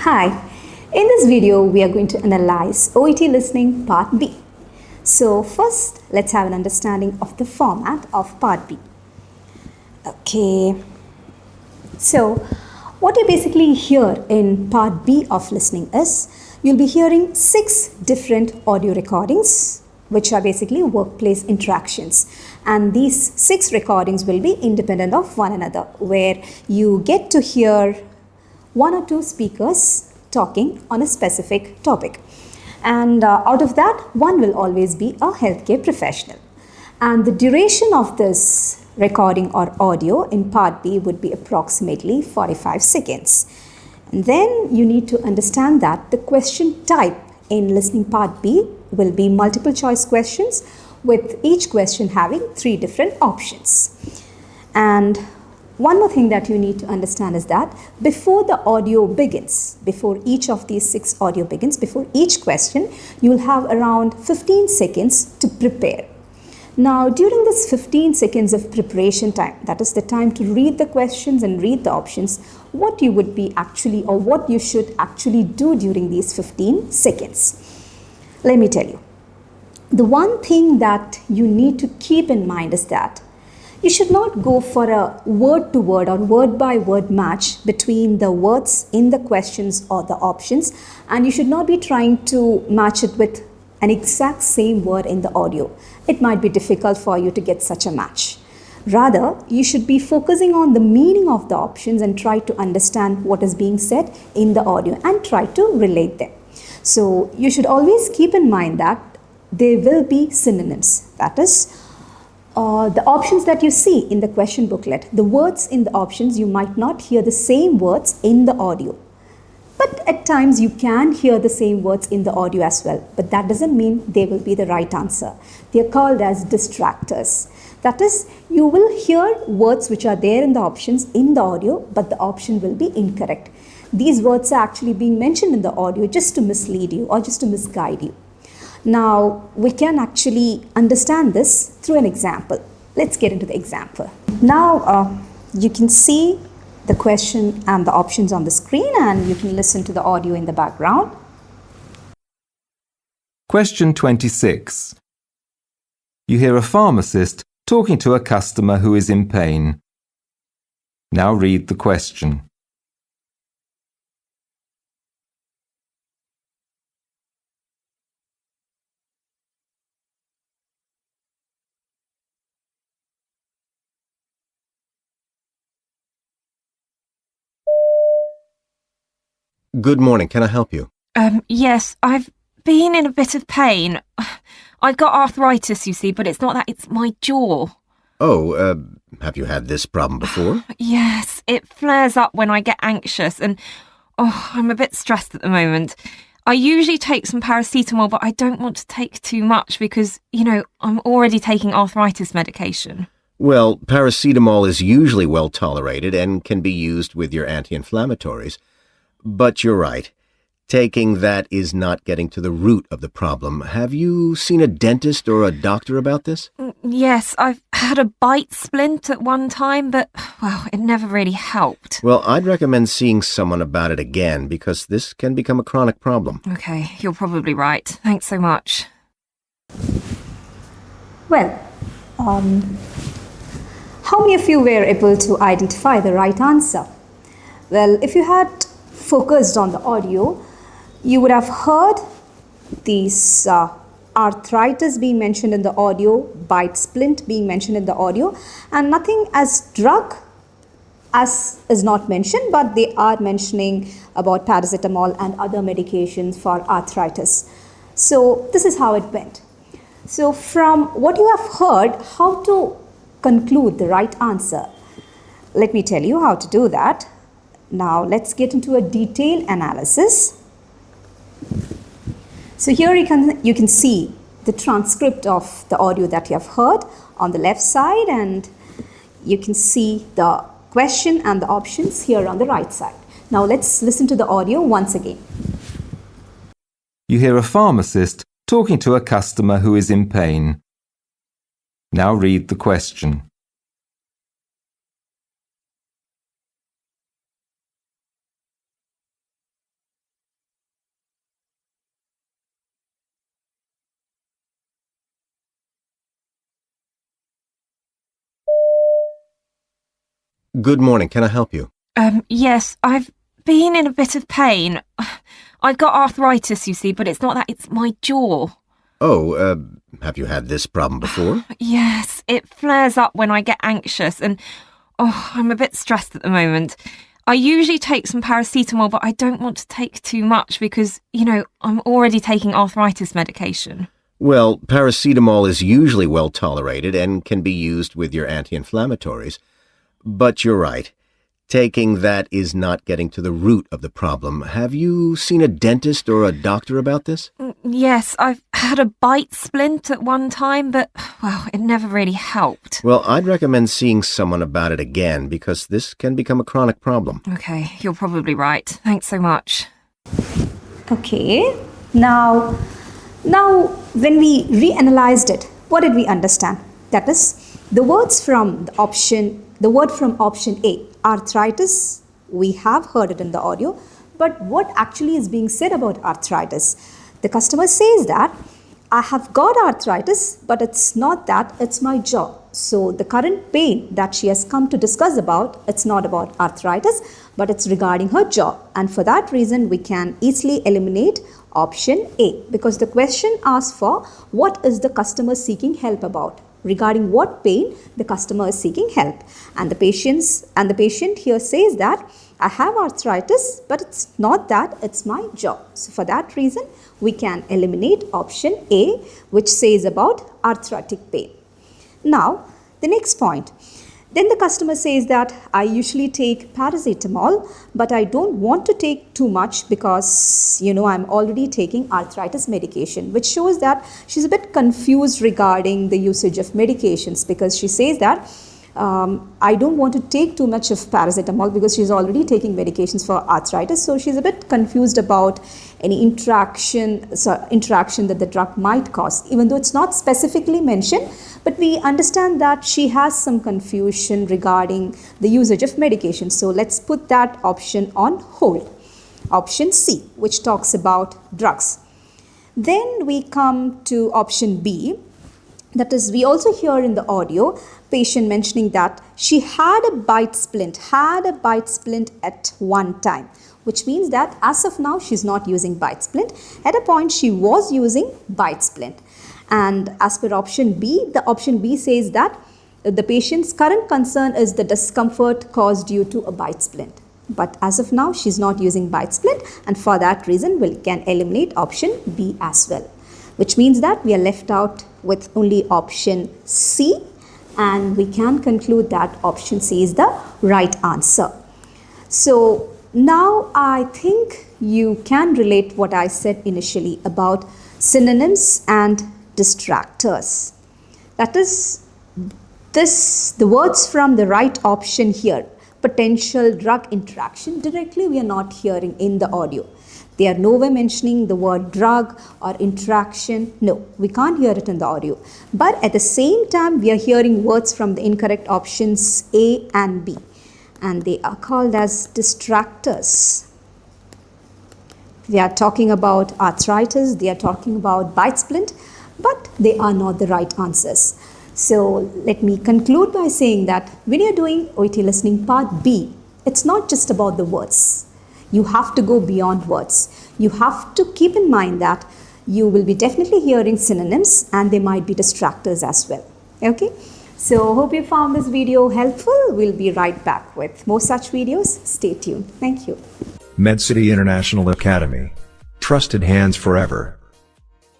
Hi, in this video we are going to analyze OET listening part B. So first let's have an understanding of the format of part B. Okay, so what you basically hear in part B of listening is you'll be hearing 6 different audio recordings which are basically workplace interactions, and these 6 recordings will be independent of one another where you get to hear 1 or 2 speakers talking on a specific topic, and out of that one will always be a healthcare professional, and the duration of this recording or audio in part B would be approximately 45 seconds. And then you need to understand that the question type in listening part B will be multiple choice questions, with each question having 3 different options. And one more thing that you need to understand is that before the audio begins, before each of these 6 audio begins, before each question, you will have around 15 seconds to prepare. Now, during this 15 seconds of preparation time, that is the time to read the questions and read the options, what you would be actually, or what you should actually do during these 15 seconds. Let me tell you. The one thing that you need to keep in mind is that you should not go for a word-to-word or word-by-word match between the words in the questions or the options, and you should not be trying to match it with an exact same word in the audio. It might be difficult for you to get such a match. Rather, you should be focusing on the meaning of the options and try to understand what is being said in the audio and try to relate them. So you should always keep in mind that there will be synonyms. That is, the options that you see in the question booklet, the words in the options, you might not hear the same words in the audio. But at times you can hear the same words in the audio as well. But that doesn't mean they will be the right answer. They are called as distractors. That is, you will hear words which are there in the options in the audio, but the option will be incorrect. These words are actually being mentioned in the audio just to mislead you or just to misguide you. Now, we can actually understand this through an example. Let's get into the example. Now, you can see the question and the options on the screen, and you can listen to the audio in the background. Question 26. You hear a pharmacist talking to a customer who is in pain. Now read the question. Good morning. Can I help you? Yes, I've been in a bit of pain. I've got arthritis, you see, but it's not that, it's my jaw. Oh, have you had this problem before? Yes, it flares up when I get anxious and, I'm a bit stressed at the moment. I usually take some paracetamol, but I don't want to take too much because, I'm already taking arthritis medication. Well, paracetamol is usually well tolerated and can be used with your anti-inflammatories. But you're right. Taking that is not getting to the root of the problem. Have you seen a dentist or a doctor about this? Yes, I've had a bite splint at one time, but, it never really helped. Well, I'd recommend seeing someone about it again because this can become a chronic problem. Okay, you're probably right. Thanks so much. Well, how many of you were able to identify the right answer? Well, if you had focused on the audio, you would have heard these arthritis being mentioned in the audio, bite splint being mentioned in the audio, and nothing as drug as is not mentioned, but they are mentioning about paracetamol and other medications for arthritis. So this is how it went. So from what you have heard, how to conclude the right answer? Let me tell you how to do that. Now let's get into a detailed analysis. So here you can see the transcript of the audio that you have heard on the left side, and you can see the question and the options here on the right side. Now let's listen to the audio once again. You hear a pharmacist talking to a customer who is in pain. Now read the question. Good morning. Can I help you? Yes, I've been in a bit of pain. I've got arthritis, you see, but it's not that, it's my jaw. Oh, have you had this problem before? Yes, it flares up when I get anxious and, I'm a bit stressed at the moment. I usually take some paracetamol, but I don't want to take too much because, I'm already taking arthritis medication. Well, paracetamol is usually well tolerated and can be used with your anti-inflammatories. But you're right. Taking that is not getting to the root of the problem. Have you seen a dentist or a doctor about this? Yes, I've had a bite splint at one time, but, it never really helped. Well, I'd recommend seeing someone about it again because this can become a chronic problem. Okay, you're probably right. Thanks so much. Okay, now when we reanalyzed it, what did we understand? That is, the word from option A, arthritis, we have heard it in the audio, but what actually is being said about arthritis? The customer says that, I have got arthritis, but it's not that, it's my jaw. So the current pain that she has come to discuss about, it's not about arthritis, but it's regarding her jaw. And for that reason, we can easily eliminate option A, because the question asks for what is the customer seeking help about, regarding what pain the customer is seeking help. And the patient here says that I have arthritis, but it's not that, it's my jaw. So for that reason, we can eliminate option A, which says about arthritic pain. Now, the next point. Then the customer says that I usually take paracetamol, but I don't want to take too much because, I'm already taking arthritis medication, which shows that she's a bit confused regarding the usage of medications, because she says that I don't want to take too much of paracetamol because she's already taking medications for arthritis. So she's a bit confused about any interaction that the drug might cause, even though it's not specifically mentioned. But we understand that she has some confusion regarding the usage of medication. So let's put that option on hold. Option C, which talks about drugs. Then we come to option B. That is, we also hear in the audio patient mentioning that she had a bite splint at one time, which means that as of now she's not using bite splint. At a point she was using bite splint. And as per option B, the option B says that the patient's current concern is the discomfort caused due to a bite splint. But as of now she's not using bite splint, and for that reason we can eliminate option B as well, which means that we are left out with only option C, and we can conclude that option C is the right answer. So now I think you can relate what I said initially about synonyms and distractors. That is, the words from the right option here, potential drug interaction, directly we are not hearing in the audio. They are nowhere mentioning the word drug or interaction. No, we can't hear it in the audio. But at the same time, we are hearing words from the incorrect options A and B. And they are called as distractors. They are talking about arthritis, they are talking about bite splint, but they are not the right answers. So let me conclude by saying that when you're doing OET listening part B, it's not just about the words. You have to go beyond words. You have to keep in mind that you will be definitely hearing synonyms and they might be distractors as well. Okay? So hope you found this video helpful. We'll be right back with more such videos. Stay tuned. Thank you. MedCity International Academy. Trusted hands forever.